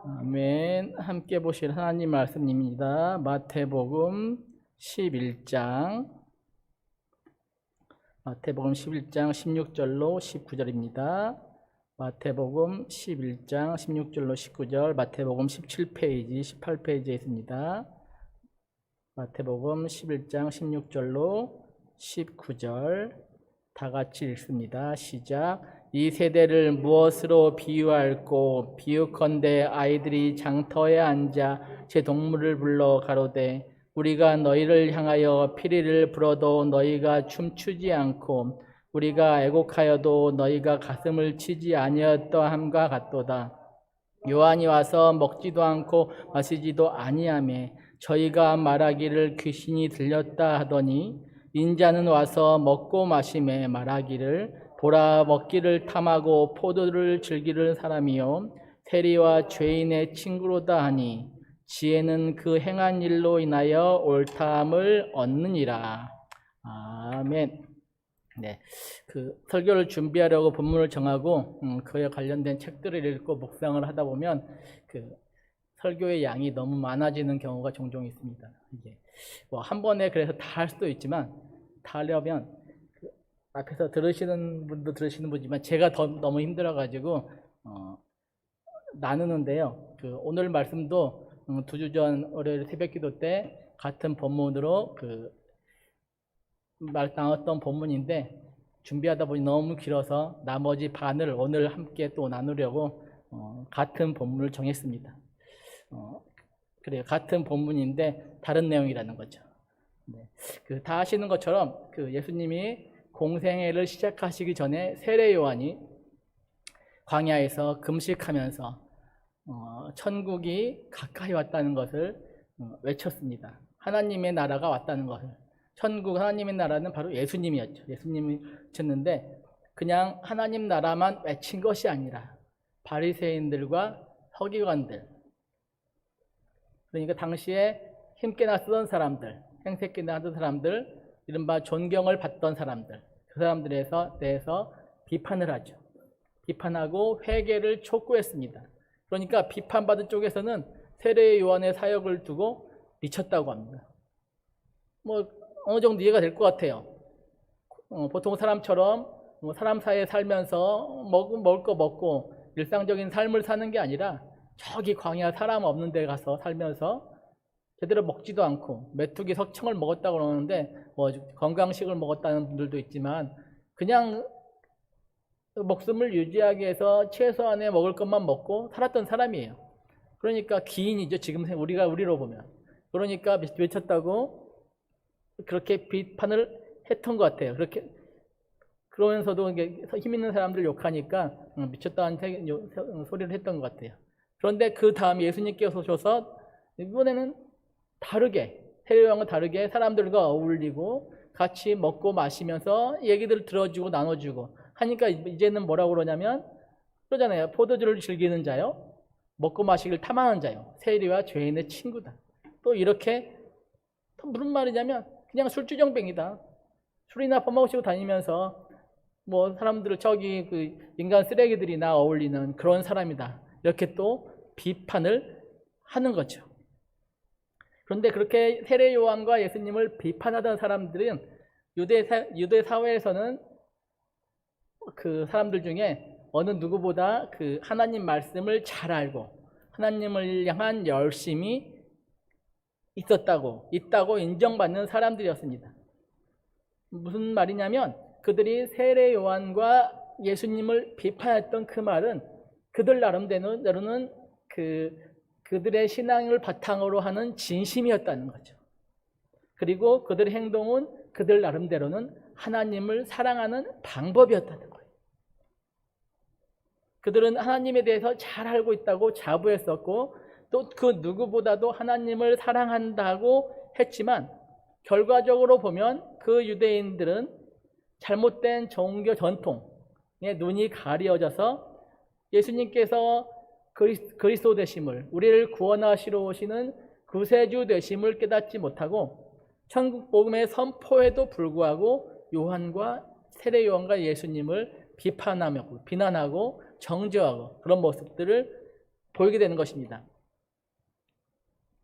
아멘. 함께 보실 하나님 말씀입니다. 마태복음 11장 16절로 19절입니다. 마태복음 11장 16절로 19절, 마태복음 17페이지, 18페이지에 있습니다. 마태복음 11장 16절로 19절 다 같이 읽습니다. 시작. 이 세대를 무엇으로 비유할꼬? 비유컨대 아이들이 장터에 앉아 제 동물을 불러 가로되 우리가 너희를 향하여 피리를 불어도 너희가 춤추지 않고 우리가 애곡하여도 너희가 가슴을 치지 아니었더함과 같도다. 요한이 와서 먹지도 않고 마시지도 아니하며 저희가 말하기를 귀신이 들렸다 하더니 인자는 와서 먹고 마시며 말하기를 보라, 먹기를 탐하고 포도를 즐기는 사람이요 세리와 죄인의 친구로다 하니 지혜는 그 행한 일로 인하여 옳다함을 얻느니라. 아멘. 네, 그 설교를 준비하려고 본문을 정하고 그에 관련된 책들을 읽고 묵상을 하다 보면 그 설교의 양이 너무 많아지는 경우가 종종 있습니다. 이게 뭐 한 번에 그래서 다 할 수도 있지만 다 하려면 그 앞에서 들으시는 분도 들으시는 분이지만 제가 너무 힘들어가지고 나누는데요. 그 오늘 말씀도 2주 전 월요일 새벽기도 때 같은 본문으로 나눴던 본문인데 준비하다 보니 너무 길어서 나머지 반을 오늘 함께 또 나누려고 같은 본문을 정했습니다. 그래요. 같은 본문인데 다른 내용이라는 거죠. 네. 다 아시는 것처럼 예수님이 공생애를 시작하시기 전에 세례 요한이 광야에서 금식하면서 천국이 가까이 왔다는 것을 외쳤습니다. 하나님의 나라가 왔다는 것을. 천국 하나님의 나라는 바로 예수님이었죠. 예수님이 외쳤는데 그냥 하나님 나라만 외친 것이 아니라 바리새인들과 서기관들, 그러니까 당시에 힘께나 쓰던 사람들, 행색께나 하던 사람들, 이른바 존경을 받던 사람들, 그 사람들에 대해서 비판을 하죠. 비판하고 회개를 촉구했습니다. 그러니까 비판받은 쪽에서는 세례 요한의 사역을 두고 미쳤다고 합니다. 뭐 어느 정도 이해가 될 것 같아요. 보통 사람처럼 사람 사이에 살면서 먹을 거 먹고 일상적인 삶을 사는 게 아니라 저기 광야 사람 없는 데 가서 살면서 제대로 먹지도 않고 메뚜기 석청을 먹었다고 그러는데 뭐 건강식을 먹었다는 분들도 있지만 그냥 목숨을 유지하기 위해서 최소한의 먹을 것만 먹고 살았던 사람이에요. 그러니까 기인이죠. 지금 우리로 보면. 그러니까 미쳤다고 그렇게 비판을 했던 것 같아요. 그렇게 그러면서도 힘 있는 사람들 욕하니까 미쳤다는 소리를 했던 것 같아요. 그런데 그 다음 예수님께서 오셔서 이번에는 다르게, 세례 요한과 다르게 사람들과 어울리고 같이 먹고 마시면서 얘기들을 들어주고 나눠주고 하니까 이제는 뭐라고 그러냐면 그러잖아요. 포도주를 즐기는 자요, 먹고 마시기를 탐하는 자요, 세리와 죄인의 친구다. 또 이렇게 또 무슨 말이냐면 그냥 술주정뱅이다. 술이나 퍼마시고 다니면서 뭐 사람들을 저기 인간 쓰레기들이나 어울리는 그런 사람이다. 이렇게 또 비판을 하는 거죠. 그런데 그렇게 세례 요한과 예수님을 비판하던 사람들은 유대 사회에서는 그 사람들 중에 어느 누구보다 하나님 말씀을 잘 알고 하나님을 향한 열심이 있다고 인정받는 사람들이었습니다. 무슨 말이냐면 그들이 세례 요한과 예수님을 비판했던 그 말은 그들 나름대로는 그들의 신앙을 바탕으로 하는 진심이었다는 거죠. 그리고 그들의 행동은 그들 나름대로는 하나님을 사랑하는 방법이었다는 거예요. 그들은 하나님에 대해서 잘 알고 있다고 자부했었고 또 그 누구보다도 하나님을 사랑한다고 했지만 결과적으로 보면 그 유대인들은 잘못된 종교 전통에 눈이 가려져서 예수님께서 그리스도 되심을, 우리를 구원하시러 오시는 구세주 되심을 깨닫지 못하고 천국 복음의 선포에도 불구하고 세례 요한과 예수님을 비난하고 정죄하고 그런 모습들을 보이게 되는 것입니다.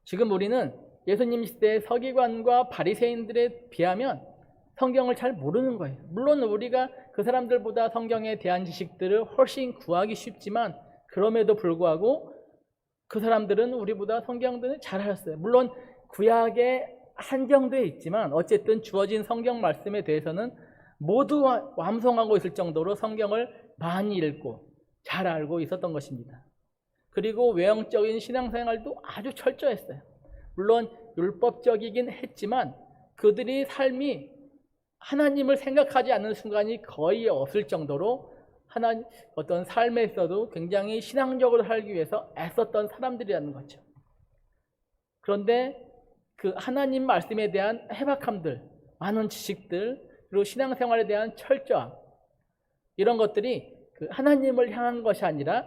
지금 우리는 예수님 시대의 서기관과 바리새인들에 비하면 성경을 잘 모르는 거예요. 물론 우리가 그 사람들보다 성경에 대한 지식들을 훨씬 구하기 쉽지만 그럼에도 불구하고 그 사람들은 우리보다 성경들을 잘 알았어요. 물론 구약에 한정되어 있지만 어쨌든 주어진 성경 말씀에 대해서는 모두 완성하고 있을 정도로 성경을 많이 읽고 잘 알고 있었던 것입니다. 그리고 외형적인 신앙생활도 아주 철저했어요. 물론 율법적이긴 했지만 그들이 삶이 하나님을 생각하지 않는 순간이 거의 없을 정도로 어떤 삶에 있어도 굉장히 신앙적으로 살기 위해서 애썼던 사람들이라는 거죠. 그런데 그 하나님 말씀에 대한 해박함들, 많은 지식들, 그리고 신앙생활에 대한 철저함, 이런 것들이 그 하나님을 향한 것이 아니라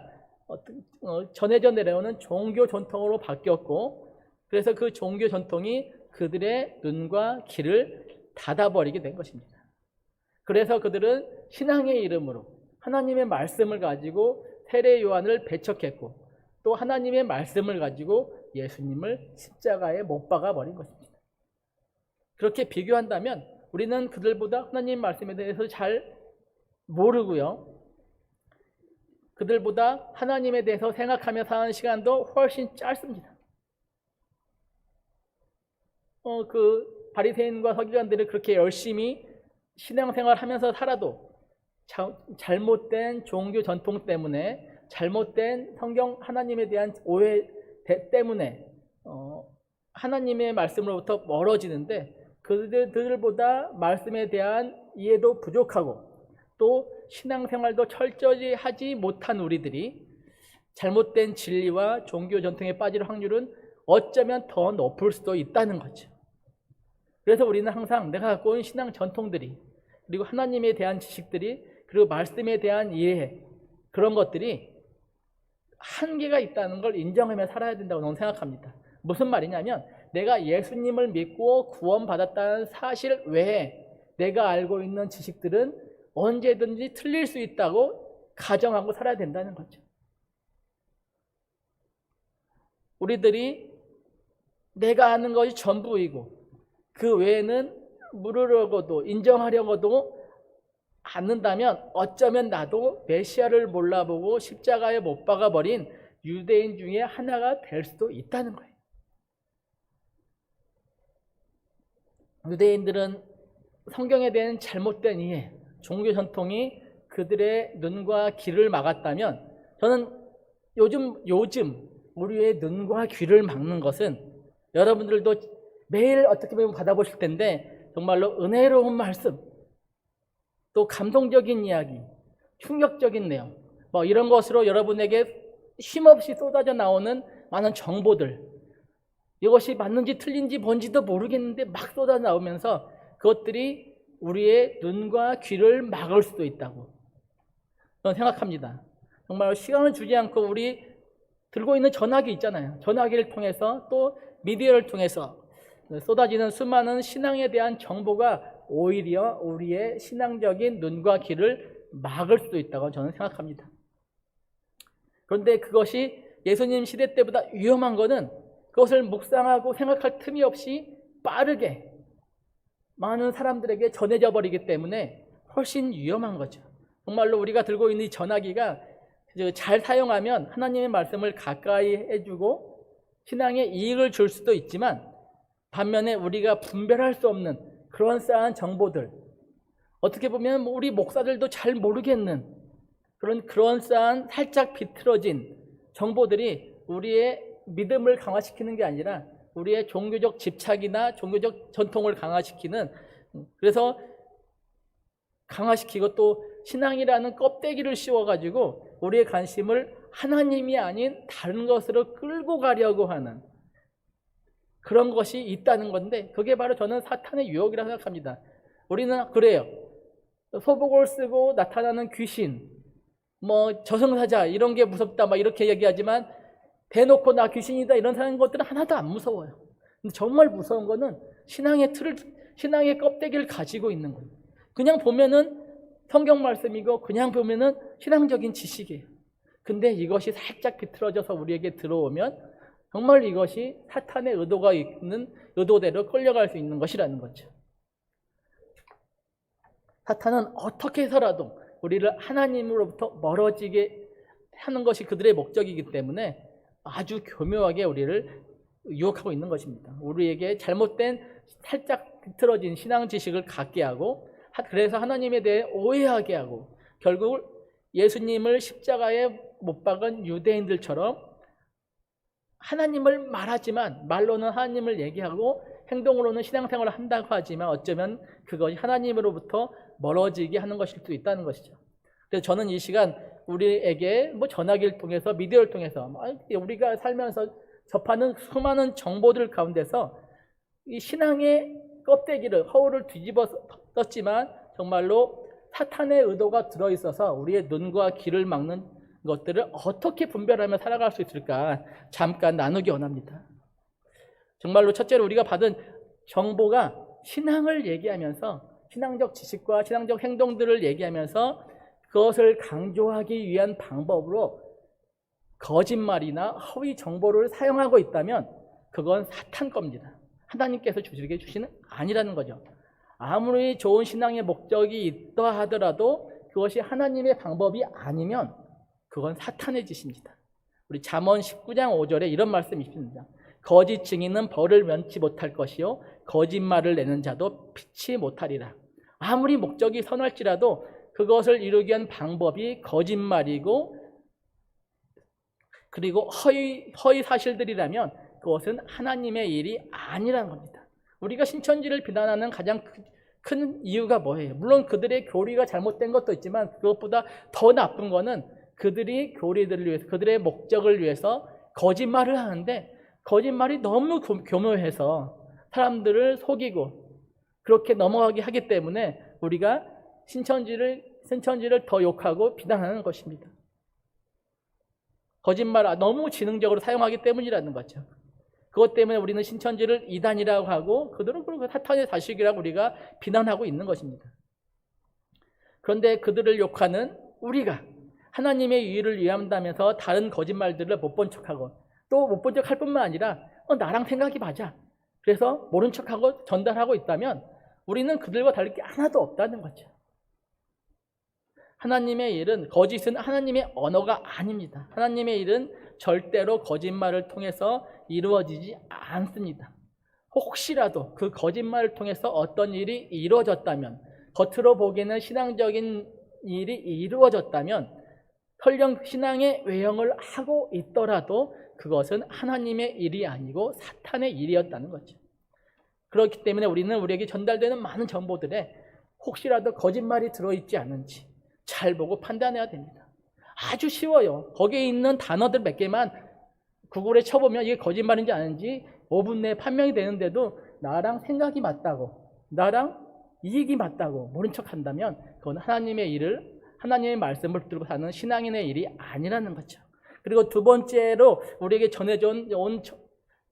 전해져 내려오는 종교 전통으로 바뀌었고, 그래서 그 종교 전통이 그들의 눈과 귀를 닫아버리게 된 것입니다. 그래서 그들은 신앙의 이름으로 하나님의 말씀을 가지고 세례 요한을 배척했고 또 하나님의 말씀을 가지고 예수님을 십자가에 못 박아 버린 것입니다. 그렇게 비교한다면 우리는 그들보다 하나님 말씀에 대해서 잘 모르고요, 그들보다 하나님에 대해서 생각하며 사는 시간도 훨씬 짧습니다. 그 바리새인과 서기관들이 그렇게 열심히 신앙생활 하면서 살아도 잘못된 종교 전통 때문에, 잘못된 성경 하나님에 대한 오해 때문에 하나님의 말씀으로부터 멀어지는데, 그들보다 말씀에 대한 이해도 부족하고 또 신앙생활도 철저히 하지 못한 우리들이 잘못된 진리와 종교 전통에 빠질 확률은 어쩌면 더 높을 수도 있다는 거죠. 그래서 우리는 항상 내가 갖고 온 신앙 전통들이, 그리고 하나님에 대한 지식들이, 그리고 말씀에 대한 이해, 그런 것들이 한계가 있다는 걸 인정하며 살아야 된다고 저는 생각합니다. 무슨 말이냐면 내가 예수님을 믿고 구원받았다는 사실 외에 내가 알고 있는 지식들은 언제든지 틀릴 수 있다고 가정하고 살아야 된다는 거죠. 우리들이 내가 아는 것이 전부이고 그 외에는 물으려고도 인정하려고도 않는다면 어쩌면 나도 메시아를 몰라보고 십자가에 못 박아버린 유대인 중에 하나가 될 수도 있다는 거예요. 유대인들은 성경에 대한 잘못된 이해, 종교 전통이 그들의 눈과 귀를 막았다면, 저는 요즘 우리의 눈과 귀를 막는 것은 여러분들도 매일 어떻게 보면 받아보실 텐데 정말로 은혜로운 말씀, 또 감동적인 이야기, 충격적인 내용, 이런 것으로 여러분에게 쉼없이 쏟아져 나오는 많은 정보들, 이것이 맞는지 틀린지 뭔지도 모르겠는데 막 쏟아져 나오면서 그것들이 우리의 눈과 귀를 막을 수도 있다고 저는 생각합니다. 정말 시간을 주지 않고 우리 들고 있는 전화기 있잖아요. 전화기를 통해서 또 미디어를 통해서 쏟아지는 수많은 신앙에 대한 정보가 오히려 우리의 신앙적인 눈과 귀를 막을 수도 있다고 저는 생각합니다. 그런데 그것이 예수님 시대 때보다 위험한 것은 그것을 묵상하고 생각할 틈이 없이 빠르게 많은 사람들에게 전해져 버리기 때문에 훨씬 위험한 거죠. 정말로 우리가 들고 있는 이 전화기가 잘 사용하면 하나님의 말씀을 가까이 해주고 신앙에 이익을 줄 수도 있지만, 반면에 우리가 분별할 수 없는 그런 싸한 정보들, 어떻게 보면 우리 목사들도 잘 모르겠는 그런 싸한 살짝 비틀어진 정보들이 우리의 믿음을 강화시키는 게 아니라 우리의 종교적 집착이나 종교적 전통을 강화시키는, 그래서 강화시키고 또 신앙이라는 껍데기를 씌워가지고 우리의 관심을 하나님이 아닌 다른 것으로 끌고 가려고 하는 그런 것이 있다는 건데, 그게 바로 저는 사탄의 유혹이라고 생각합니다. 우리는 그래요. 소복을 쓰고 나타나는 귀신, 저승사자 이런 게 무섭다 이렇게 얘기하지만 대놓고 나 귀신이다 이런 사는 것들은 하나도 안 무서워요. 근데 정말 무서운 거는 신앙의 껍데기를 가지고 있는 거예요. 그냥 보면은 성경 말씀이고 그냥 보면은 신앙적인 지식이에요. 근데 이것이 살짝 비틀어져서 우리에게 들어오면 정말 이것이 사탄의 의도가 있는 의도대로 끌려갈 수 있는 것이라는 거죠. 사탄은 어떻게 해서라도 우리를 하나님으로부터 멀어지게 하는 것이 그들의 목적이기 때문에 아주 교묘하게 우리를 유혹하고 있는 것입니다. 우리에게 잘못된 살짝 비틀어진 신앙 지식을 갖게 하고, 그래서 하나님에 대해 오해하게 하고, 결국 예수님을 십자가에 못 박은 유대인들처럼 하나님을 말하지만, 말로는 하나님을 얘기하고 행동으로는 신앙생활을 한다고 하지만 어쩌면 그것이 하나님으로부터 멀어지게 하는 것일 수 있다는 것이죠. 그래서 저는 이 시간 우리에게 전화기를 통해서, 미디어를 통해서 우리가 살면서 접하는 수많은 정보들 가운데서 이 신앙의 껍데기를, 허울을 뒤집어 썼지만 정말로 사탄의 의도가 들어있어서 우리의 눈과 귀를 막는 것들을 어떻게 분별하며 살아갈 수 있을까 잠깐 나누기 원합니다. 정말로 첫째로 우리가 받은 정보가 신앙을 얘기하면서, 신앙적 지식과 신앙적 행동들을 얘기하면서 그것을 강조하기 위한 방법으로 거짓말이나 허위 정보를 사용하고 있다면 그건 사탄 겁니다. 하나님께서 주시게 주시는 아니라는 거죠. 아무리 좋은 신앙의 목적이 있다 하더라도 그것이 하나님의 방법이 아니면 그건 사탄의 짓입니다. 우리 잠언 19장 5절에 이런 말씀이 있습니다. 거짓 증인은 벌을 면치 못할 것이요 거짓말을 내는 자도 피치 못하리라. 아무리 목적이 선할지라도 그것을 이루기 위한 방법이 거짓말이고 그리고 허위 사실들이라면 그것은 하나님의 일이 아니라는 겁니다. 우리가 신천지를 비난하는 가장 큰 이유가 뭐예요? 물론 그들의 교리가 잘못된 것도 있지만 그것보다 더 나쁜 거는 그들이 교리들을 위해서, 그들의 목적을 위해서 거짓말을 하는데 거짓말이 너무 교묘해서 사람들을 속이고 그렇게 넘어가게 하기 때문에 우리가 신천지를 더 욕하고 비난하는 것입니다. 거짓말 너무 지능적으로 사용하기 때문이라는 거죠. 그것 때문에 우리는 신천지를 이단이라고 하고 그들은 사탄의 자식이라고 우리가 비난하고 있는 것입니다. 그런데 그들을 욕하는 우리가 하나님의 의를 위한다면서 다른 거짓말들을 못 본 척하고, 또 못 본 척할 뿐만 아니라 나랑 생각이 맞아, 그래서 모른 척하고 전달하고 있다면 우리는 그들과 다를 게 하나도 없다는 거죠. 하나님의 일은, 거짓은 하나님의 언어가 아닙니다. 하나님의 일은 절대로 거짓말을 통해서 이루어지지 않습니다. 혹시라도 그 거짓말을 통해서 어떤 일이 이루어졌다면, 겉으로 보기에는 신앙적인 일이 이루어졌다면, 설령 신앙의 외형을 하고 있더라도 그것은 하나님의 일이 아니고 사탄의 일이었다는 거죠. 그렇기 때문에 우리는 우리에게 전달되는 많은 정보들에 혹시라도 거짓말이 들어있지 않은지 잘 보고 판단해야 됩니다. 아주 쉬워요. 거기에 있는 단어들 몇 개만 구글에 쳐보면 이게 거짓말인지 아닌지 5분 내에 판명이 되는데도 나랑 생각이 맞다고, 나랑 이익이 맞다고 모른 척 한다면 그건 하나님의 일을, 하나님의 말씀을 들고 사는 신앙인의 일이 아니라는 거죠. 그리고 두 번째로 우리에게 전해져 온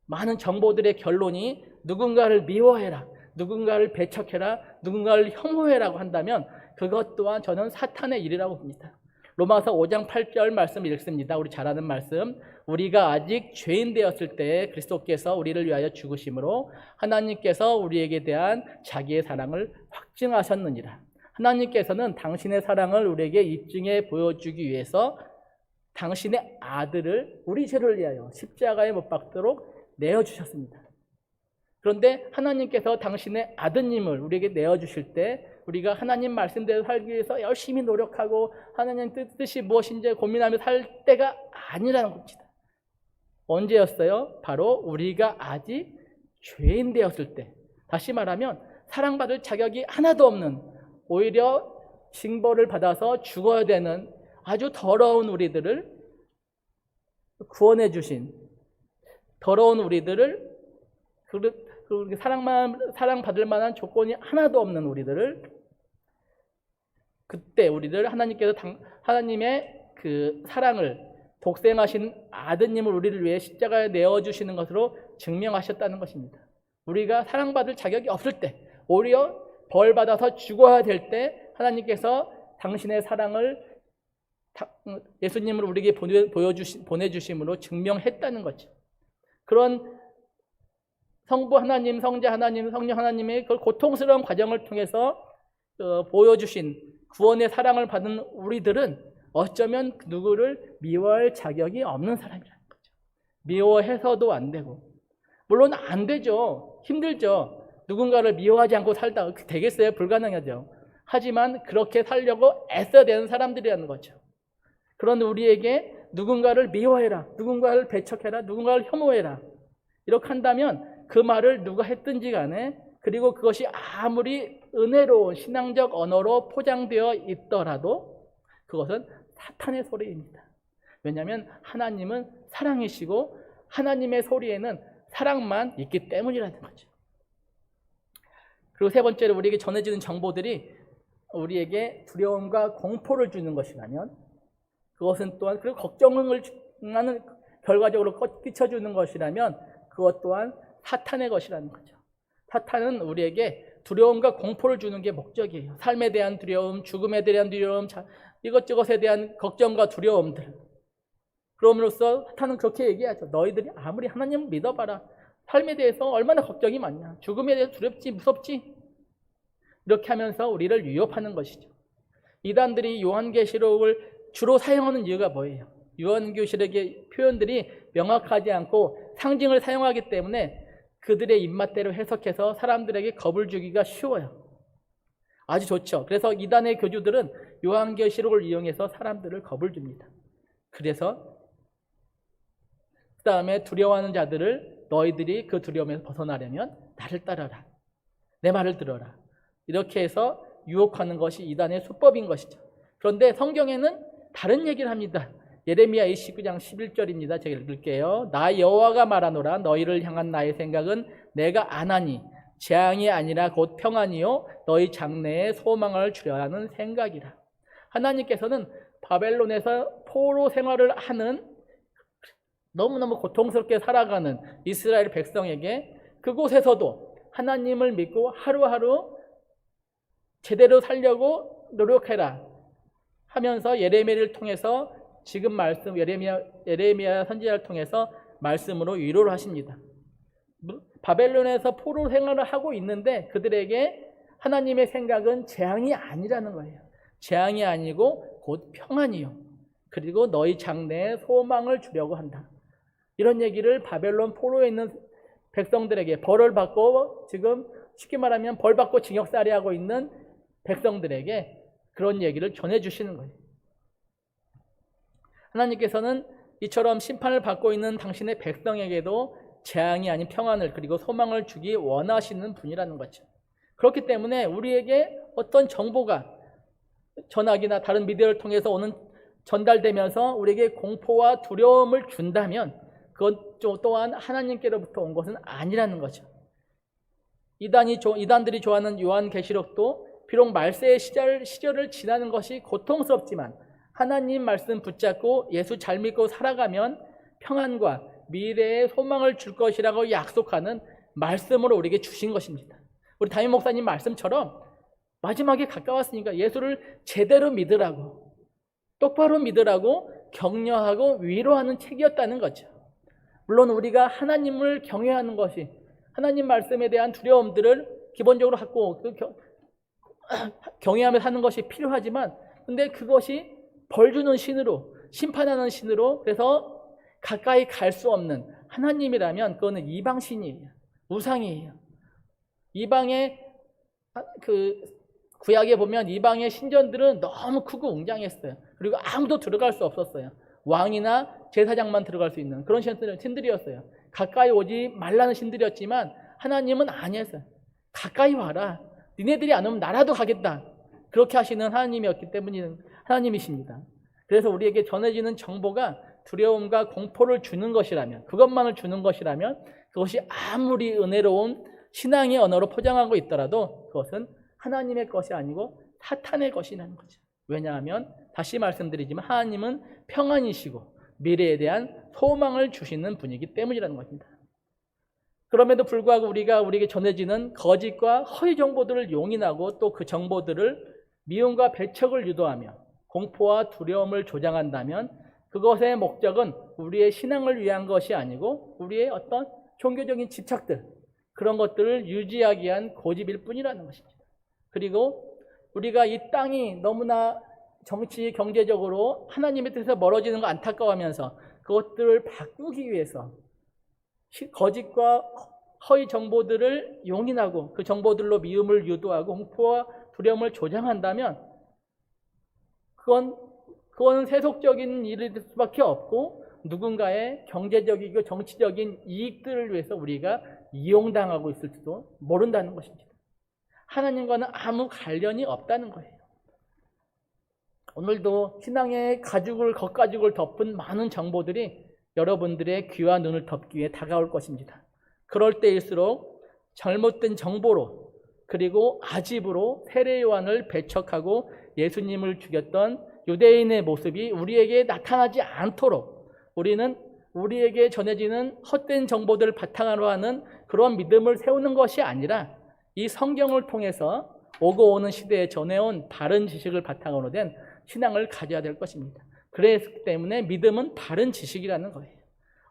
많은 정보들의 결론이 누군가를 미워해라, 누군가를 배척해라, 누군가를 혐오해라고 한다면 그것 또한 저는 사탄의 일이라고 봅니다. 로마서 5장 8절 말씀 읽습니다. 우리 잘 아는 말씀. 우리가 아직 죄인 되었을 때 그리스도께서 우리를 위하여 죽으심으로 하나님께서 우리에게 대한 자기의 사랑을 확증하셨느니라. 하나님께서는 당신의 사랑을 우리에게 입증해 보여주기 위해서 당신의 아들을 우리 죄를 위하여 십자가에 못 박도록 내어주셨습니다. 그런데 하나님께서 당신의 아드님을 우리에게 내어주실 때 우리가 하나님 말씀대로 살기 위해서 열심히 노력하고 하나님 뜻이 무엇인지 고민하며 살 때가 아니라는 겁니다. 언제였어요? 바로 우리가 아직 죄인 되었을 때, 다시 말하면 사랑받을 자격이 하나도 없는, 오히려 징벌을 받아서 죽어야 되는 아주 더러운 우리들을 구원해 주신, 더러운 우리들을 사랑받을 만한 조건이 하나도 없는 우리들을, 그때 우리를 하나님께서 하나님의 그 사랑을, 독생하신 아드님을 우리를 위해 십자가에 내어주시는 것으로 증명하셨다는 것입니다. 우리가 사랑받을 자격이 없을 때, 오히려 벌 받아서 죽어야 될 때 하나님께서 당신의 사랑을 예수님을 우리에게 보내주심으로 증명했다는 거죠. 그런 성부 하나님, 성자 하나님, 성령 하나님의 그 고통스러운 과정을 통해서 보여주신 구원의 사랑을 받은 우리들은 어쩌면 누구를 미워할 자격이 없는 사람이라는 거죠. 미워해서도 안 되고, 물론 안 되죠. 힘들죠. 누군가를 미워하지 않고 살다 되겠어요? 불가능하죠. 하지만 그렇게 살려고 애써야 되는 사람들이라는 거죠. 그런 우리에게 누군가를 미워해라, 누군가를 배척해라, 누군가를 혐오해라, 이렇게 한다면 그 말을 누가 했든지 간에, 그리고 그것이 아무리 은혜로운 신앙적 언어로 포장되어 있더라도 그것은 사탄의 소리입니다. 왜냐하면 하나님은 사랑이시고 하나님의 소리에는 사랑만 있기 때문이라는 거죠. 그리고 세 번째로 우리에게 전해지는 정보들이 우리에게 두려움과 공포를 주는 것이라면, 그것은 또한, 그리고 걱정을 결과적으로 끼쳐주는 것이라면 그것 또한 사탄의 것이라는 거죠. 사탄은 우리에게 두려움과 공포를 주는 게 목적이에요. 삶에 대한 두려움, 죽음에 대한 두려움, 이것저것에 대한 걱정과 두려움들. 그럼으로써 사탄은 그렇게 얘기하죠. 너희들이 아무리 하나님을 믿어봐라, 삶에 대해서 얼마나 걱정이 많냐, 죽음에 대해서 두렵지, 무섭지, 이렇게 하면서 우리를 위협하는 것이죠. 이단들이 요한계시록을 주로 사용하는 이유가 뭐예요? 요한계시록의 표현들이 명확하지 않고 상징을 사용하기 때문에 그들의 입맛대로 해석해서 사람들에게 겁을 주기가 쉬워요. 아주 좋죠. 그래서 이단의 교주들은 요한계시록을 이용해서 사람들을 겁을 줍니다. 그래서 그 다음에 두려워하는 자들을, 너희들이 그 두려움에서 벗어나려면 나를 따라라, 내 말을 들어라, 이렇게 해서 유혹하는 것이 이단의 수법인 것이죠. 그런데 성경에는 다른 얘기를 합니다. 예레미야 29장 11절입니다. 제가 읽을게요. 나 여호와가 말하노라. 너희를 향한 나의 생각은 내가 아나니 재앙이 아니라 곧 평안이요 너희 장래에 소망을 주려 하는 생각이라. 하나님께서는 바벨론에서 포로 생활을 하는, 너무너무 고통스럽게 살아가는 이스라엘 백성에게 그곳에서도 하나님을 믿고 하루하루 제대로 살려고 노력해라 하면서 예레미야를 통해서, 지금 말씀 예레미야 선지자를 통해서 말씀으로 위로를 하십니다. 바벨론에서 포로 생활을 하고 있는데 그들에게 하나님의 생각은 재앙이 아니라는 거예요. 재앙이 아니고 곧 평안이요, 그리고 너희 장래에 소망을 주려고 한다. 이런 얘기를 바벨론 포로에 있는 백성들에게, 벌을 받고, 지금 쉽게 말하면 벌 받고 징역살이 하고 있는 백성들에게 그런 얘기를 전해주시는 거예요. 하나님께서는 이처럼 심판을 받고 있는 당신의 백성에게도 재앙이 아닌 평안을, 그리고 소망을 주기 원하시는 분이라는 거죠. 그렇기 때문에 우리에게 어떤 정보가 전화기나 다른 미디어를 통해서 전달되면서 우리에게 공포와 두려움을 준다면 그것 또한 하나님께로부터 온 것은 아니라는 거죠. 이단들이 좋아하는 요한계시록도 비록 말세의 시절을 지나는 것이 고통스럽지만 하나님 말씀 붙잡고 예수 잘 믿고 살아가면 평안과 미래의 소망을 줄 것이라고 약속하는 말씀으로 우리에게 주신 것입니다. 우리 담임 목사님 말씀처럼 마지막에 가까웠으니까 예수를 제대로 믿으라고, 똑바로 믿으라고 격려하고 위로하는 책이었다는 거죠. 물론 우리가 하나님을 경외하는 것이, 하나님 말씀에 대한 두려움들을 기본적으로 갖고 경외하며 사는 것이 필요하지만, 근데 그것이 벌 주는 신으로, 심판하는 신으로, 그래서 가까이 갈 수 없는 하나님이라면 그거는 이방신이에요. 우상이에요. 이방의 구약에 보면 이방의 신전들은 너무 크고 웅장했어요. 그리고 아무도 들어갈 수 없었어요. 왕이나 제사장만 들어갈 수 있는 그런 신들이었어요. 가까이 오지 말라는 신들이었지만 하나님은 아니었어요. 가까이 와라. 니네들이 안 오면 나라도 가겠다. 그렇게 하시는 하나님이었기 때문에 하나님이십니다. 그래서 우리에게 전해지는 정보가 두려움과 공포를 주는 것이라면, 그것만을 주는 것이라면, 그것이 아무리 은혜로운 신앙의 언어로 포장하고 있더라도 그것은 하나님의 것이 아니고 사탄의 것이라는 거죠. 왜냐하면 다시 말씀드리지만 하나님은 평안이시고 미래에 대한 소망을 주시는 분이기 때문이라는 것입니다. 그럼에도 불구하고 우리에게 전해지는 거짓과 허위 정보들을 용인하고 또 그 정보들을 미움과 배척을 유도하며 공포와 두려움을 조장한다면 그것의 목적은 우리의 신앙을 위한 것이 아니고 우리의 어떤 종교적인 집착들, 그런 것들을 유지하기 위한 고집일 뿐이라는 것입니다. 그리고 우리가 이 땅이 너무나 정치, 경제적으로 하나님의 뜻에서 멀어지는 거 안타까워하면서 그것들을 바꾸기 위해서 거짓과 허위 정보들을 용인하고 그 정보들로 미움을 유도하고 공포와 두려움을 조장한다면 그건 세속적인 일일 수밖에 없고 누군가의 경제적이고 정치적인 이익들을 위해서 우리가 이용당하고 있을지도 모른다는 것입니다. 하나님과는 아무 관련이 없다는 거예요. 오늘도 신앙의 겉가죽을 덮은 많은 정보들이 여러분들의 귀와 눈을 덮기 위해 다가올 것입니다. 그럴 때일수록 잘못된 정보로 그리고 아집으로 세례 요한을 배척하고 예수님을 죽였던 유대인의 모습이 우리에게 나타나지 않도록 우리는 우리에게 전해지는 헛된 정보들을 바탕으로 하는 그런 믿음을 세우는 것이 아니라 이 성경을 통해서 오고 오는 시대에 전해온 바른 지식을 바탕으로 된 신앙을 가져야 될 것입니다. 그렇기 때문에 믿음은 바른 지식이라는 거예요.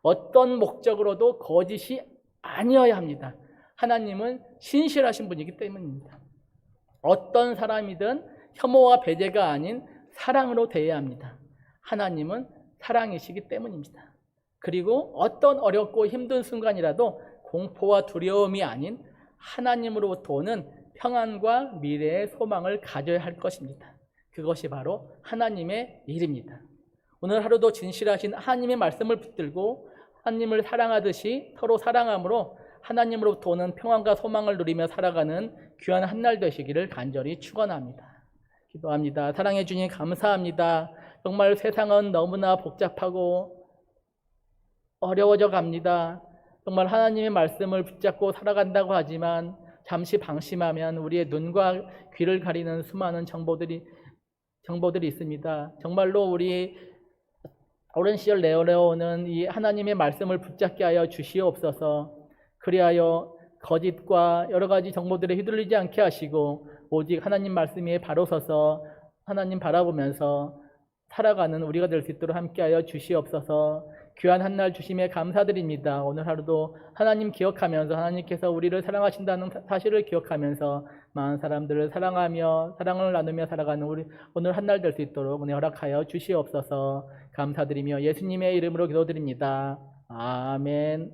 어떤 목적으로도 거짓이 아니어야 합니다. 하나님은 신실하신 분이기 때문입니다. 어떤 사람이든 혐오와 배제가 아닌 사랑으로 대해야 합니다. 하나님은 사랑이시기 때문입니다. 그리고 어떤 어렵고 힘든 순간이라도 공포와 두려움이 아닌 하나님으로부터 오는 평안과 미래의 소망을 가져야 할 것입니다. 그것이 바로 하나님의 일입니다. 오늘 하루도 진실하신 하나님의 말씀을 붙들고 하나님을 사랑하듯이 서로 사랑함으로 하나님으로부터 오는 평안과 소망을 누리며 살아가는 귀한 한 날 되시기를 간절히 축원합니다. 기도합니다. 사랑해 주님 감사합니다. 정말 세상은 너무나 복잡하고 어려워져 갑니다. 정말 하나님의 말씀을 붙잡고 살아간다고 하지만 잠시 방심하면 우리의 눈과 귀를 가리는 수많은 정보들이 있습니다. 정말로 우리 오랜 시절 내어오는 이 하나님의 말씀을 붙잡게 하여 주시옵소서. 그리하여 거짓과 여러 가지 정보들에 휘둘리지 않게 하시고 오직 하나님 말씀 위에 바로 서서 하나님 바라보면서 살아가는 우리가 될 수 있도록 함께하여 주시옵소서. 귀한 한 날 주심에 감사드립니다. 오늘 하루도 하나님 기억하면서 하나님께서 우리를 사랑하신다는 사실을 기억하면서 많은 사람들을 사랑하며 사랑을 나누며 살아가는 우리 오늘 한 날 될 수 있도록 은혜 허락하여 주시옵소서. 감사드리며 예수님의 이름으로 기도드립니다. 아멘.